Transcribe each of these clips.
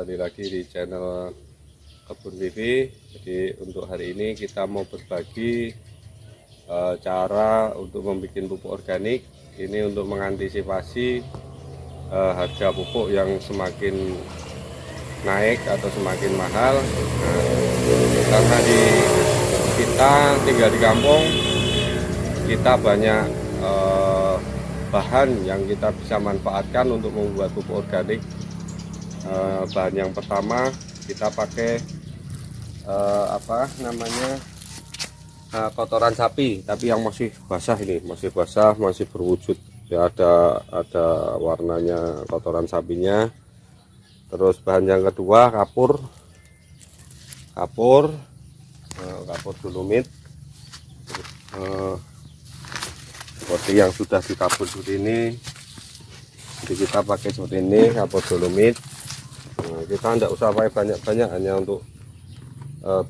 kembali lagi di channel Kebun TV. Jadi untuk hari ini kita mau berbagi cara untuk membuat pupuk organik. Ini untuk mengantisipasi harga pupuk yang semakin naik atau semakin mahal. Karena kita tinggal di kampung, kita banyak bahan yang kita bisa manfaatkan untuk membuat pupuk organik. Bahan yang pertama kita pakai kotoran sapi, tapi yang masih basah, ini masih basah, masih berwujud ya, ada warnanya kotoran sapinya. Terus bahan yang kedua kapur dolomit, seperti yang sudah ditabur seperti ini. Jadi kita pakai seperti ini, kapur dolomit. Kita tidak usah pakai banyak-banyak, hanya untuk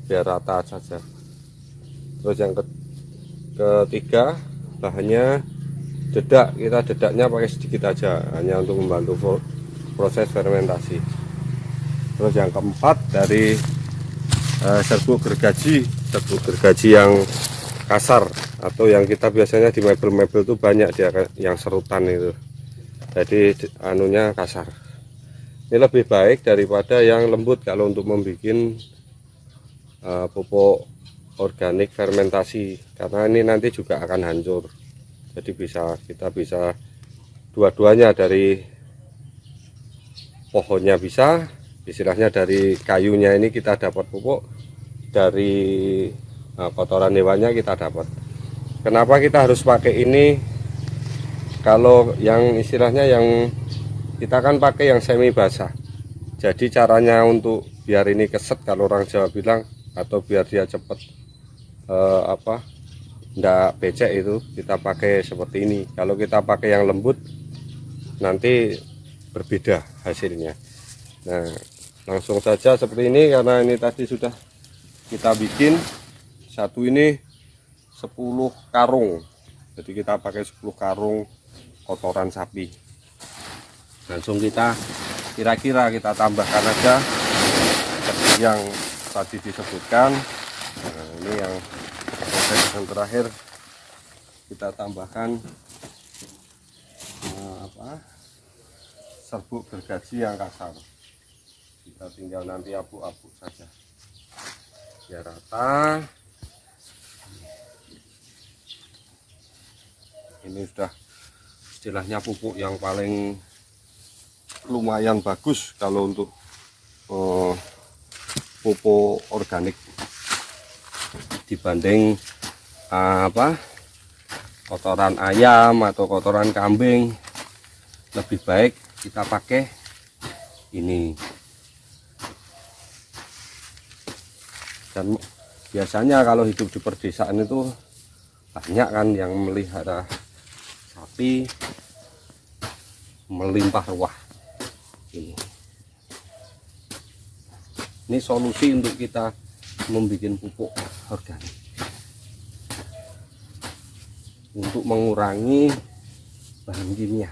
biar rata saja. Terus yang ketiga bahannya dedak. Kita dedaknya pakai sedikit aja, hanya untuk membantu proses fermentasi. Terus yang keempat dari serbuk gergaji yang kasar, atau yang kita biasanya di mebel-mebel itu banyak dia yang serutan itu, jadi anunya kasar. Ini lebih baik daripada yang lembut kalau untuk membuat pupuk organik fermentasi, karena ini nanti juga akan hancur. Jadi kita bisa dua-duanya, dari pohonnya bisa, istilahnya dari kayunya ini kita dapat pupuk, dari kotoran hewannya kita dapat. Kenapa kita harus pakai ini? Kalau yang istilahnya yang kita kan pakai yang semi basah, jadi caranya untuk biar ini keset, kalau orang Jawa bilang, atau biar dia cepat ndak becek, itu kita pakai seperti ini. Kalau kita pakai yang lembut nanti berbeda hasilnya. Nah, langsung saja seperti ini, karena ini tadi sudah kita bikin satu ini 10 karung, jadi kita pakai 10 karung kotoran sapi. Langsung kita kira-kira kita tambahkan aja seperti yang tadi disebutkan. Nah, ini yang proses yang terakhir, kita tambahkan serbuk gergaji yang kasar. Kita tinggal nanti abuk-abuk saja biar rata. Ini sudah istilahnya pupuk yang paling lumayan bagus kalau untuk pupuk organik dibanding kotoran ayam atau kotoran kambing. Lebih baik kita pakai ini. Dan biasanya kalau hidup di perdesaan itu banyak kan yang melihara sapi, melimpah ruah. Ini solusi untuk kita membuat pupuk organik, untuk mengurangi bahan kimia,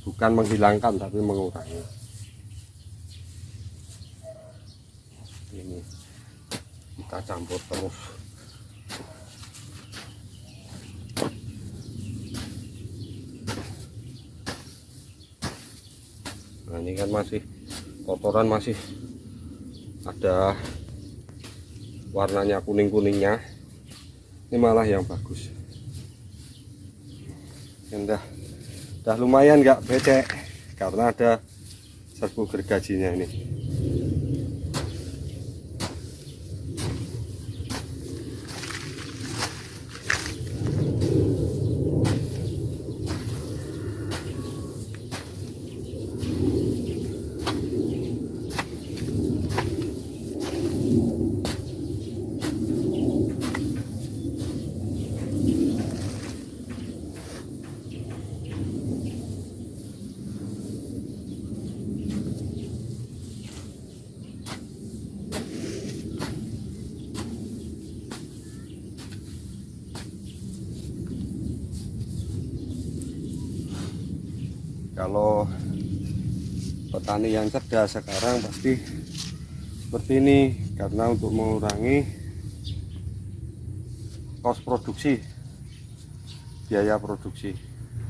bukan menghilangkan tapi mengurangi. Ini kita campur terus. Nah, ini kan masih kotoran, masih ada warnanya kuning-kuningnya. Ini malah yang bagus. Udah lumayan nggak becek, karena ada serbuk gergajinya ini. Kalau petani yang cerdas sekarang pasti seperti ini, karena untuk mengurangi kos produksi, biaya produksi,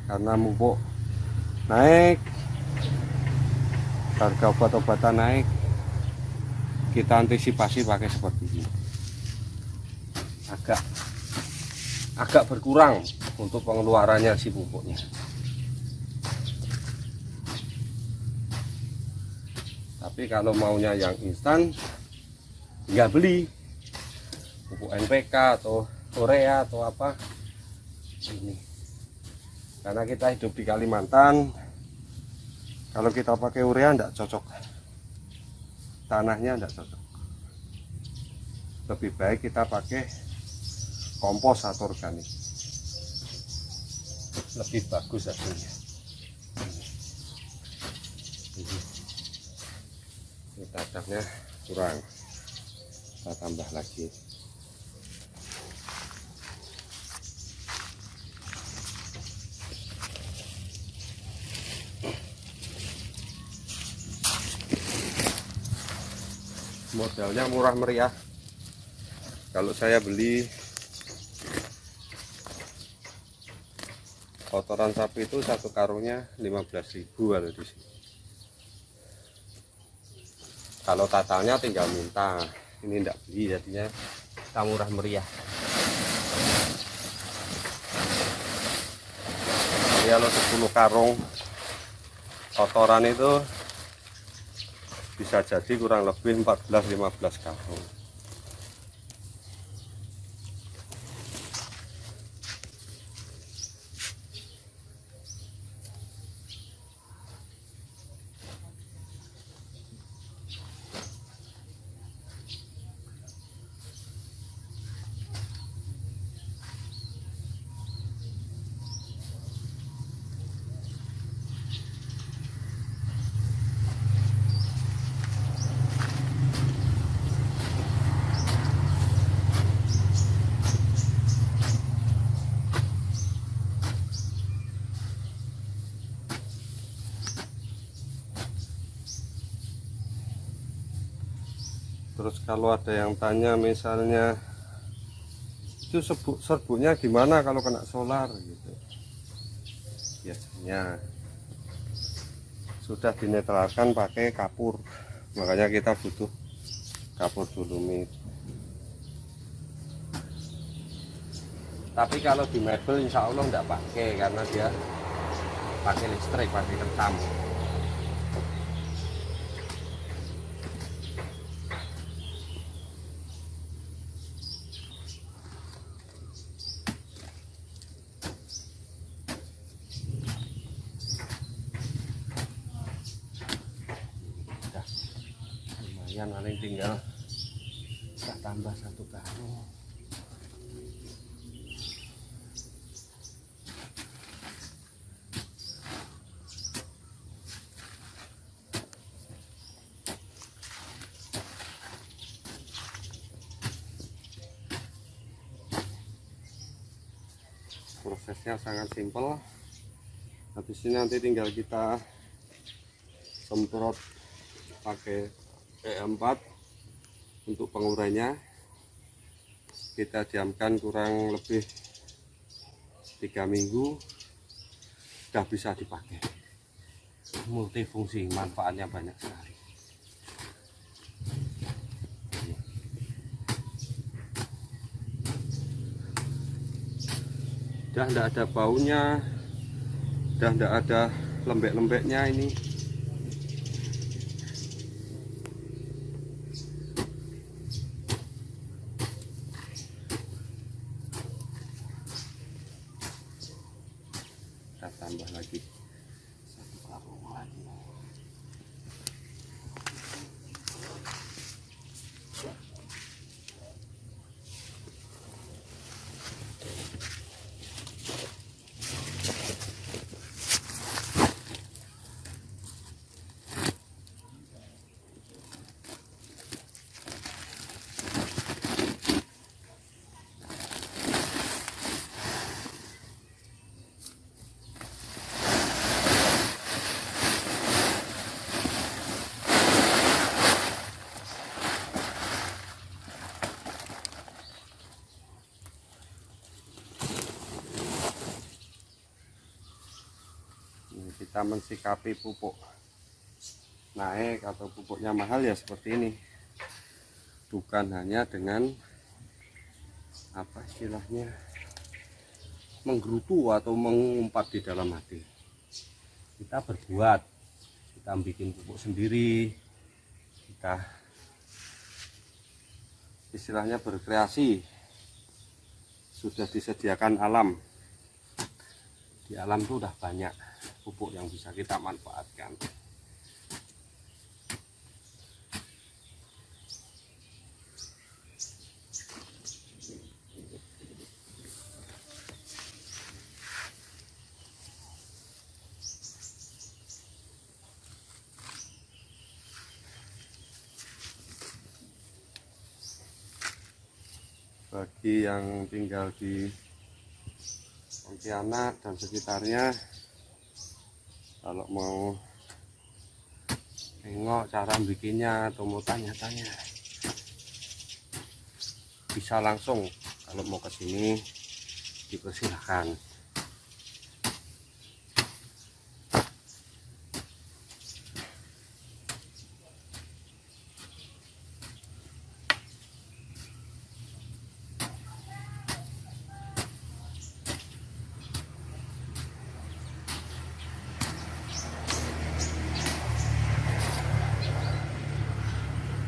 karena pupuk naik, harga obat-obatan naik, kita antisipasi pakai seperti ini. Agak berkurang untuk pengeluarannya si pupuknya. Tapi kalau maunya yang instan, nggak beli pupuk NPK atau urea atau apa ini, karena kita hidup di Kalimantan. Kalau kita pakai urea enggak cocok, tanahnya enggak cocok. Lebih baik kita pakai kompos atau organik, lebih bagus hasilnya. Ini tancapnya kurang, kita tambah lagi. Modalnya murah meriah. Kalau saya beli kotoran sapi itu satu karungnya 15.000 kalau di sini. Kalau tatalnya tinggal minta, ini enggak beli, jadinya kita murah meriah. Jadi kalau 10 karung kotoran itu bisa jadi kurang lebih 14-15 karung. Terus kalau ada yang tanya misalnya itu serbuknya gimana kalau kena solar gitu, biasanya sudah dinetralkan pakai kapur, makanya kita butuh kapur dolomit. Tapi kalau di mebel insya Allah enggak pakai, karena dia pakai listrik, pakai ketam. Lumayan, paling tinggal kita tambah satu karung. Prosesnya sangat simpel. Habis ini nanti tinggal kita semprot pakai E4 untuk pengurainya. Kita diamkan kurang lebih 3 minggu, sudah bisa dipakai. Multifungsi, manfaatnya banyak sekali. Udah tidak ada baunya, udah tidak ada lembek-lembeknya ini. Kita tambah lagi satu karung lagi. kita mensikapi pupuk naik atau pupuknya mahal ya seperti ini, bukan hanya dengan apa istilahnya menggerutu atau mengumpat di dalam hati. Kita berbuat, kita bikin pupuk sendiri, kita istilahnya berkreasi. Sudah disediakan alam, di alam itu udah banyak pupuk yang bisa kita manfaatkan. Bagi yang tinggal di Pontianak dan sekitarnya, kalau mau tengok cara bikinnya atau mau tanya-tanya, bisa langsung. Kalau mau ke sini dipersilahkan.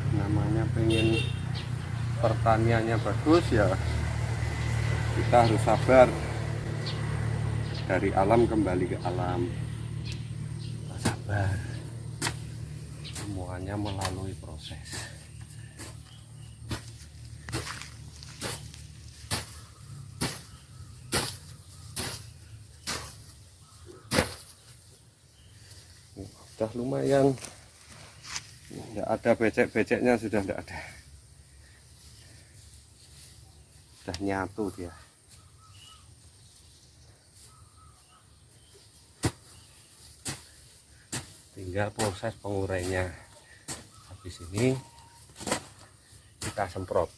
Namanya pengen pertaniannya bagus ya, kita harus sabar. Dari alam kembali ke alam, kita sabar, semuanya melalui proses. Sudah lumayan, tidak ada becek-beceknya, sudah tidak ada, sudah nyatu dia. Tinggal proses pengurainya. Habis ini kita semprot.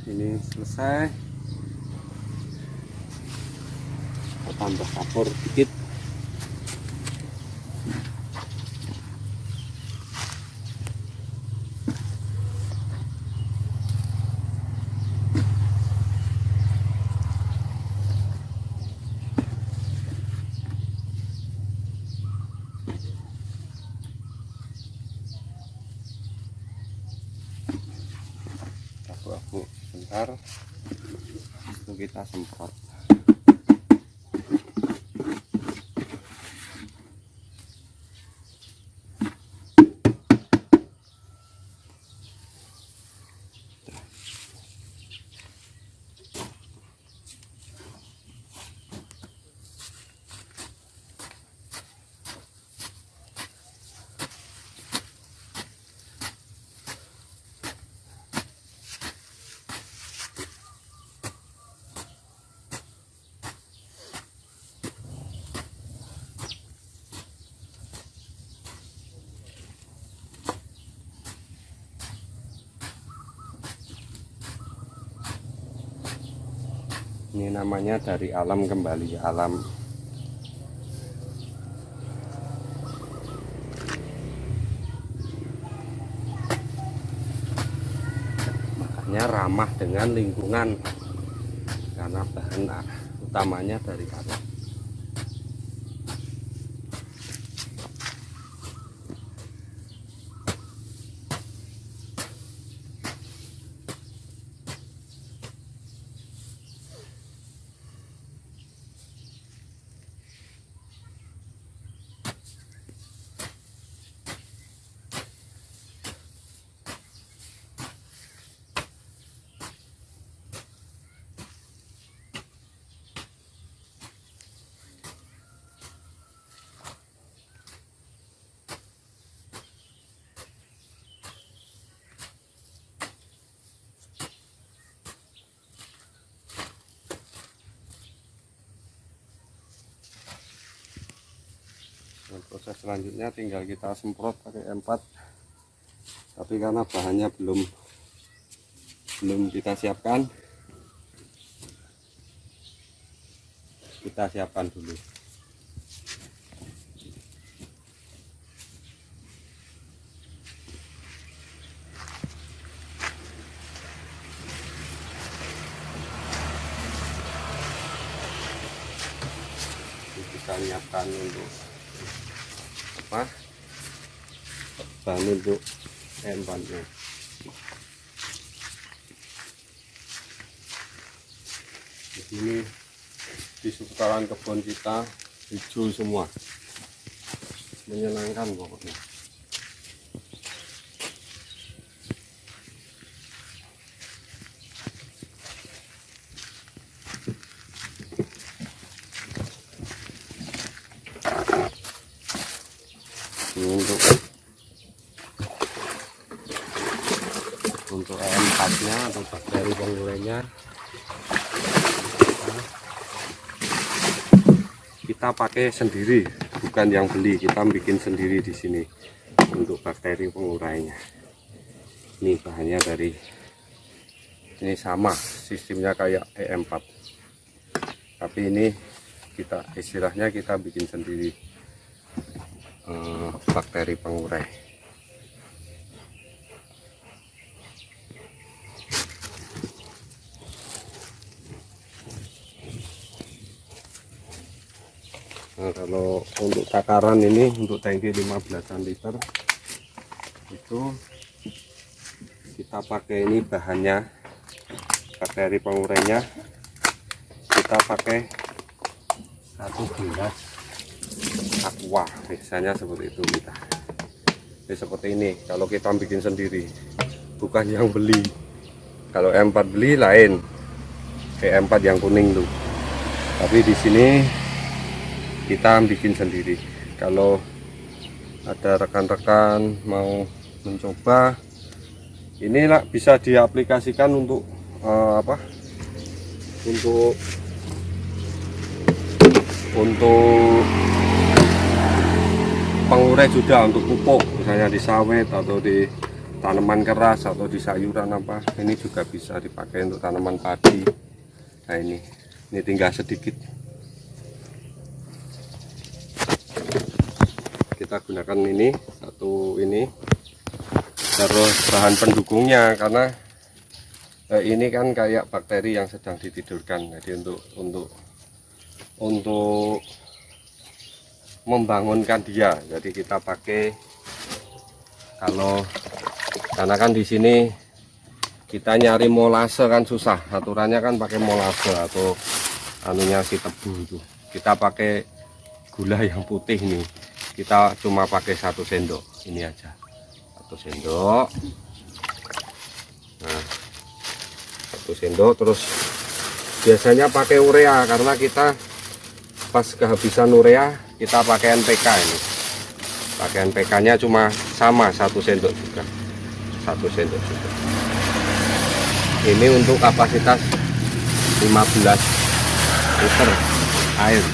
Ini selesai, kita tambah kapur dikit. Abu-abu sebentar, itu kita semprot. Ini namanya dari alam kembali ke alam. Makanya ramah dengan lingkungan, karena bahan utamanya dari alam. proses selanjutnya tinggal kita semprot pakai M4, tapi karena bahannya belum kita siapkan, kita siapkan dulu. Kita siapkan untuk apa, bahan untuk M4-nya. Di sini di seputaran kebun kita hijau semua, menyenangkan pokoknya. Untuk M4-nya atau bakteri pengurainya kita pakai sendiri, bukan yang beli. Kita bikin sendiri di sini untuk bakteri pengurainya. Ini bahannya dari ini, sama sistemnya kayak E4, tapi ini kita istilahnya kita bikin sendiri bakteri pengurai. Nah, kalau untuk takaran ini untuk tangki 15 liter itu kita pakai ini bahannya, bakteri pengurainya kita pakai 1 gelas aqua, biasanya seperti itu kita. Jadi seperti ini kalau kita bikin sendiri, bukan yang beli. Kalau M4 beli lain, kayak M4 yang kuning tuh. Tapi di sini kita bikin sendiri. Kalau ada rekan-rekan mau mencoba, inilah bisa diaplikasikan untuk apa? Untuk pengurai juga, untuk pupuk misalnya di sawit atau di tanaman keras atau di sayuran apa, ini juga bisa dipakai untuk tanaman padi. Nah ini tinggal sedikit kita gunakan ini satu ini, terus bahan pendukungnya karena ini kan kayak bakteri yang sedang ditidurkan. Jadi untuk membangunkan dia, jadi kita pakai, karena kan di sini kita nyari molase kan susah, aturannya kan pakai molase atau anunya si tebu itu. Kita pakai gula yang putih nih, kita cuma pakai 1 sendok ini aja, 1 sendok. Nah 1 sendok, terus biasanya pakai urea karena kita pas kehabisan urea kita pakai NPK. Ini pakai NPK nya cuma sama 1 sendok juga, 1 sendok juga. Ini untuk kapasitas 15 liter air,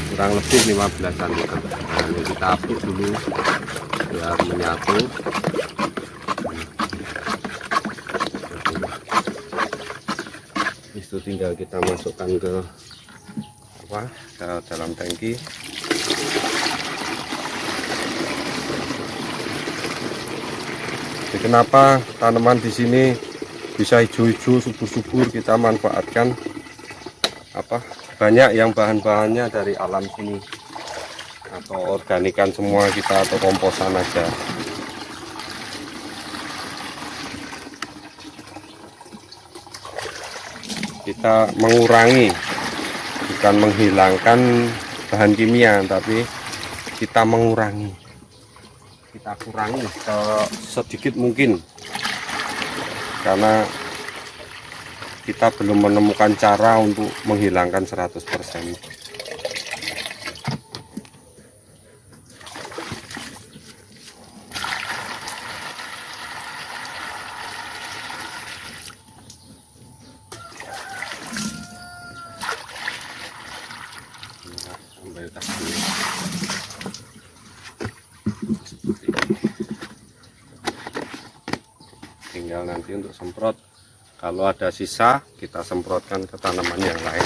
kurang lebih 15-an liter. Nah, ini kita aduk dulu biar menyatu. Itu tinggal kita masukkan ke dalam tangki. Jadi kenapa tanaman di sini bisa hijau-hijau subur-subur, kita manfaatkan banyak yang bahan-bahannya dari alam sini atau organikan semua kita, atau komposan aja. Kita mengurangi, bukan menghilangkan bahan kimia, tapi kita mengurangi, kita kurangi sedikit mungkin, karena kita belum menemukan cara untuk menghilangkan 100%. tinggal nanti untuk semprot. Kalau ada sisa kita semprotkan ke tanaman yang lain.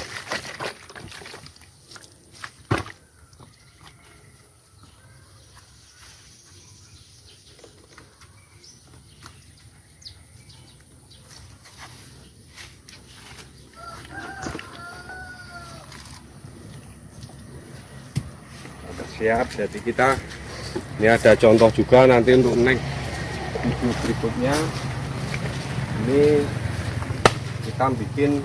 Siap, jadi kita ini ada contoh juga nanti untuk next video berikutnya. Ini kita bikin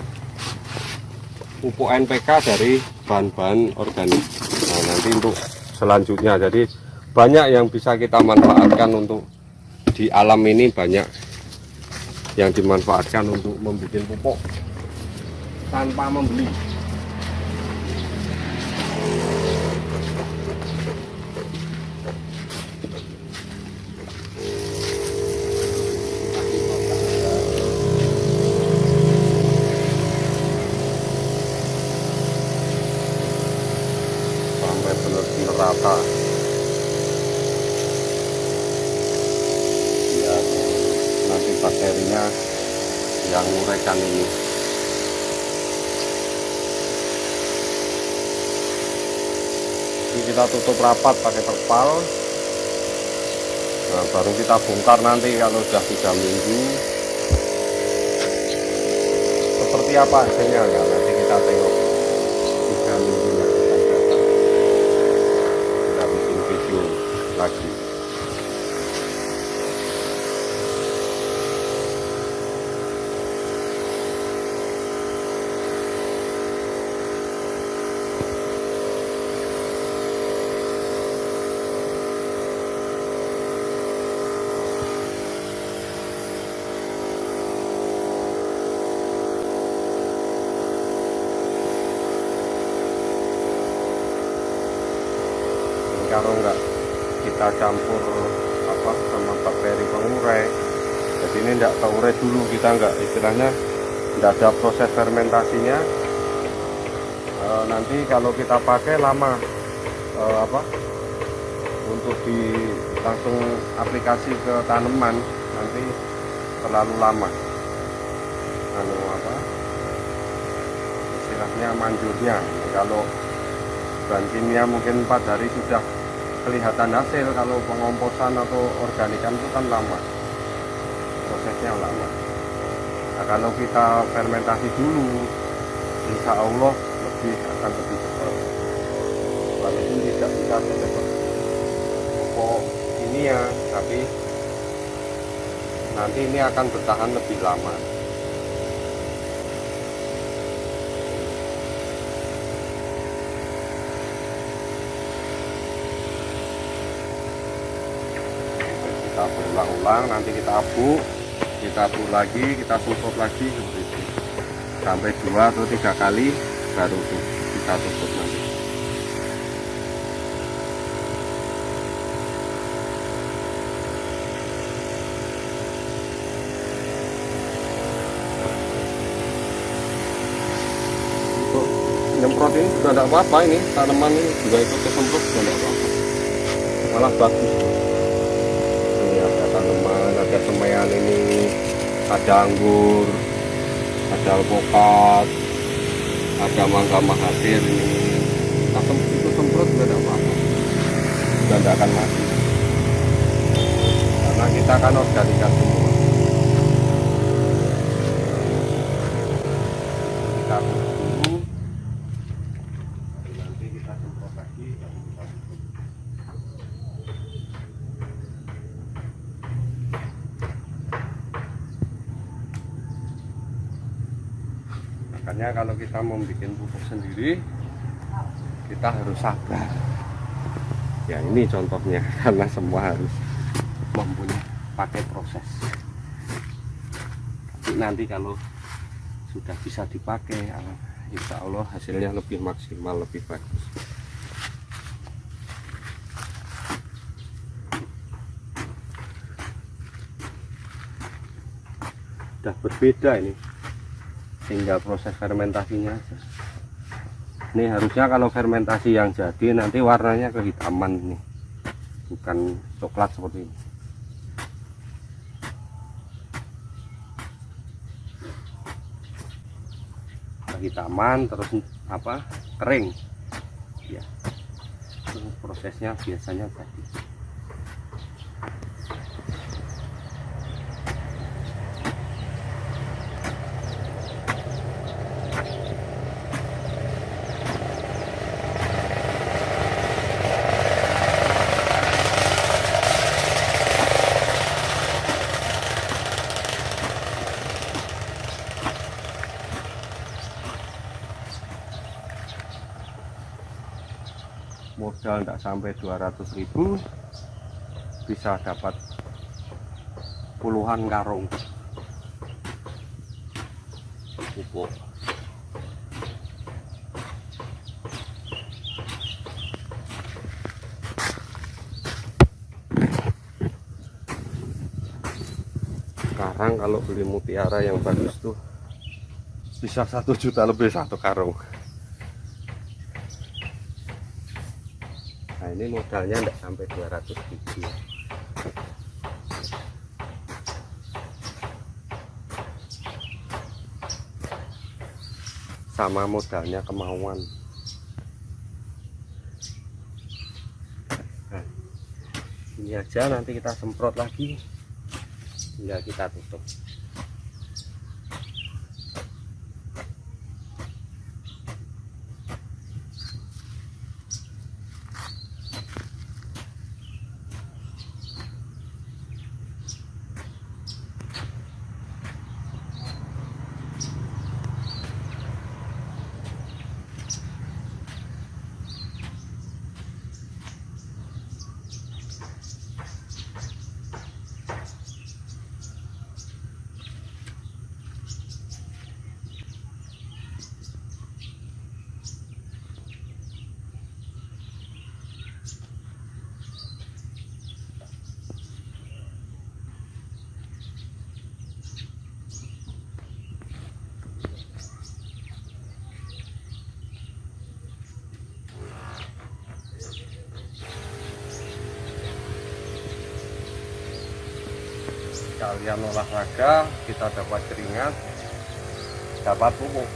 pupuk NPK dari bahan-bahan organik. Nah, nanti untuk selanjutnya, jadi banyak yang bisa kita manfaatkan untuk di alam ini, banyak yang dimanfaatkan untuk membuat pupuk tanpa membeli. Benar-benar rata biar nanti bakterinya yang nguraikan ini. Ini kita tutup rapat pakai terpal. Nah, baru kita bongkar nanti kalau sudah 3 minggu seperti apa hasilnya. Nah, nanti kita tengok 3 minggu yang akan datang. Kita bikin video lagi. Kalau enggak kita campur sama bakteri pengurai, jadi ini enggak keurai dulu, kita enggak, istilahnya enggak ada proses fermentasinya. Nanti kalau kita pakai lama, untuk langsung aplikasi ke tanaman nanti terlalu lama, istilahnya manjurnya. Kalau bahan kimia mungkin 4 hari sudah kelihatan hasil, kalau pengomposan atau organikan itu kan lama, prosesnya lama. Nah, kalau kita fermentasi dulu, insya Allah akan lebih cepat. Walaupun tidak bisa secepat pupuk kimia, tapi nanti ini akan bertahan lebih lama. Kita berulang-ulang, nanti kita abu lagi, kita semprot lagi seperti itu sampai 2 atau 3 kali, baru kita tutup nanti. Untuk nyemprot ini juga tidak apa-apa, ini tanaman ini juga ikut kesemprot juga tidak apa-apa, malah bagus. Tanaman, ada semaian ini, ada anggur, ada alpukat, ada mangga mahathir ini. Kita itu semprot nggak ada apa-apa, sudah tidak akan mati karena kita kan organikan semua. Kita dulu, nanti kita semprot lagi. Makanya kalau kita mau bikin pupuk sendiri, kita harus sabar. Ya ini contohnya, karena semua harus mempunyai pakai proses. Tapi nanti kalau sudah bisa dipakai, insya Allah hasilnya lebih maksimal, lebih bagus. Sudah berbeda ini, tinggal proses fermentasinya aja. Ini harusnya kalau fermentasi yang jadi nanti warnanya kehitaman ini, bukan coklat seperti ini. lagi taman terus apa kering ya, itu prosesnya biasanya tadi. Modal tidak sampai 200.000 bisa dapat puluhan karung pupuk. Sekarang kalau beli mutiara yang bagus tuh bisa 1 juta lebih satu karung. Nah ini modalnya tidak sampai 200.000. Sama modalnya kemauan. Nah, ini aja, nanti kita semprot lagi, tinggal kita tutup. Kalian olahraga, kita dapat keringat, dapat pupuk.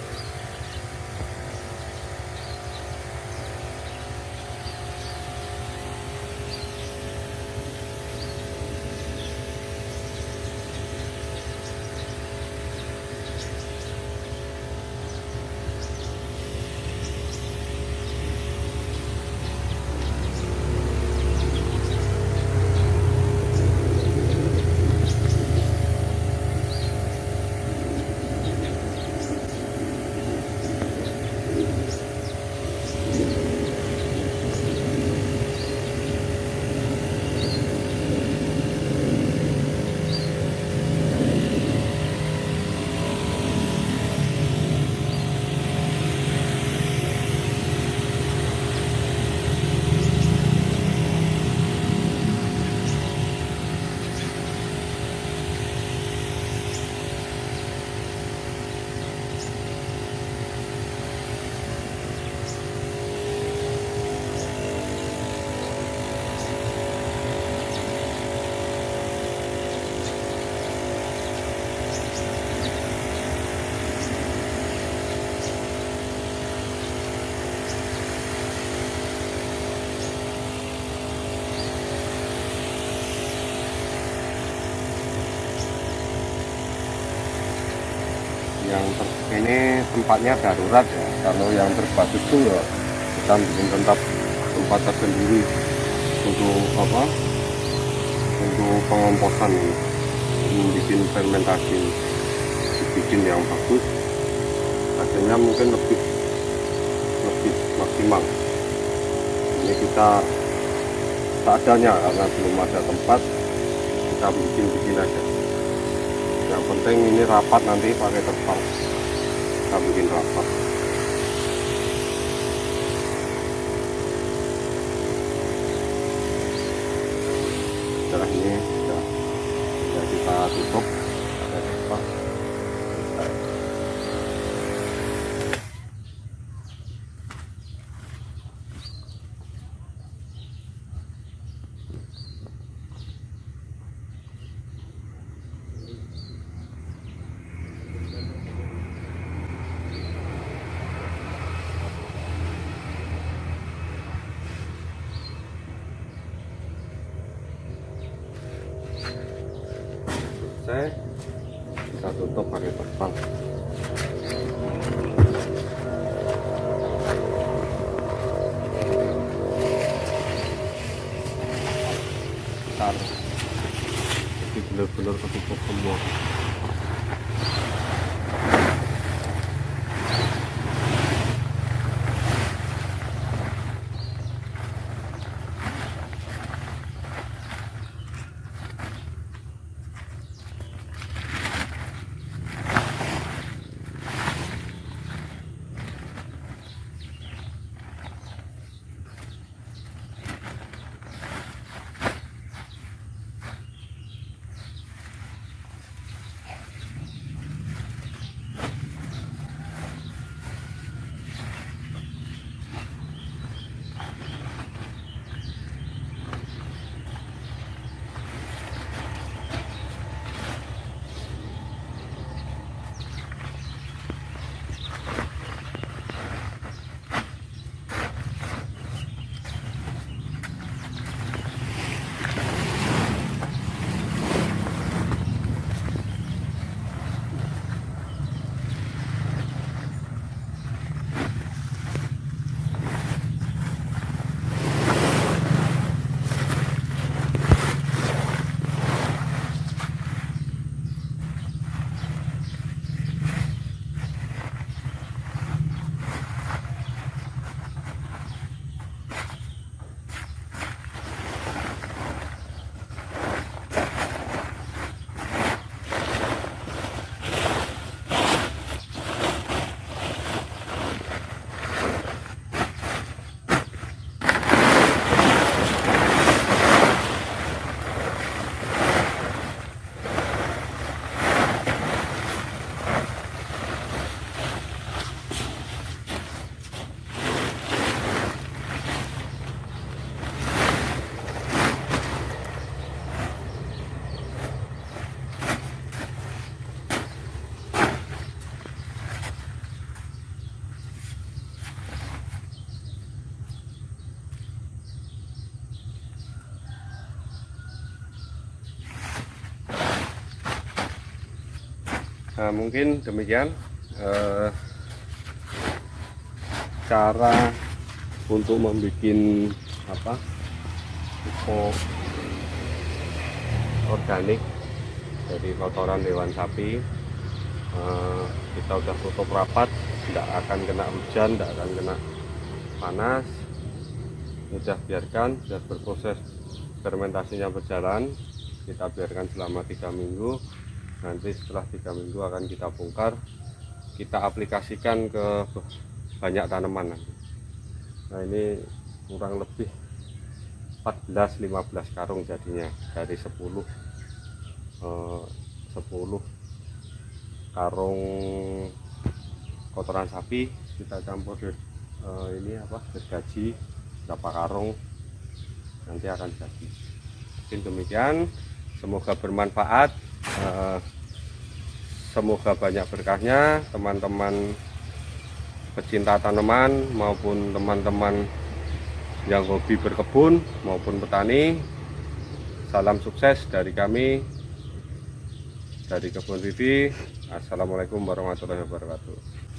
Ini tempatnya darurat ya, kalau yang terbatas itu ya kita bikin tempat tersendiri untuk apa, untuk pengomposan ini, bikin fermentasi, bikin yang bagus, hasilnya mungkin lebih maksimal. Ini kita seadanya karena belum ada tempat, kita bikin aja. Yang penting ini rapat, nanti pakai terpal kita bikin rapat. Setelah ini sudah kita tutup pakai terpal. selesai, kita tutup pakai terpal. Bentar, jadi benar-benar ketutup semua. Nah, mungkin demikian cara untuk membuat pupuk organik dari kotoran hewan sapi. Kita udah tutup rapat, tidak akan kena hujan, tidak akan kena panas. Udah biarkan, sudah berproses fermentasinya berjalan. Kita biarkan selama 3 minggu. Nanti setelah 3 minggu akan kita bongkar, kita aplikasikan ke banyak tanaman. Nah, ini kurang lebih 14-15 karung jadinya dari 10 karung kotoran sapi. Kita campur gergaji berapa karung, nanti akan jadi. Mungkin demikian, semoga bermanfaat. Semoga banyak berkahnya teman-teman pecinta tanaman maupun teman-teman yang hobi berkebun maupun petani. Salam sukses dari kami dari Kebun Vivi. Assalamualaikum warahmatullahi wabarakatuh.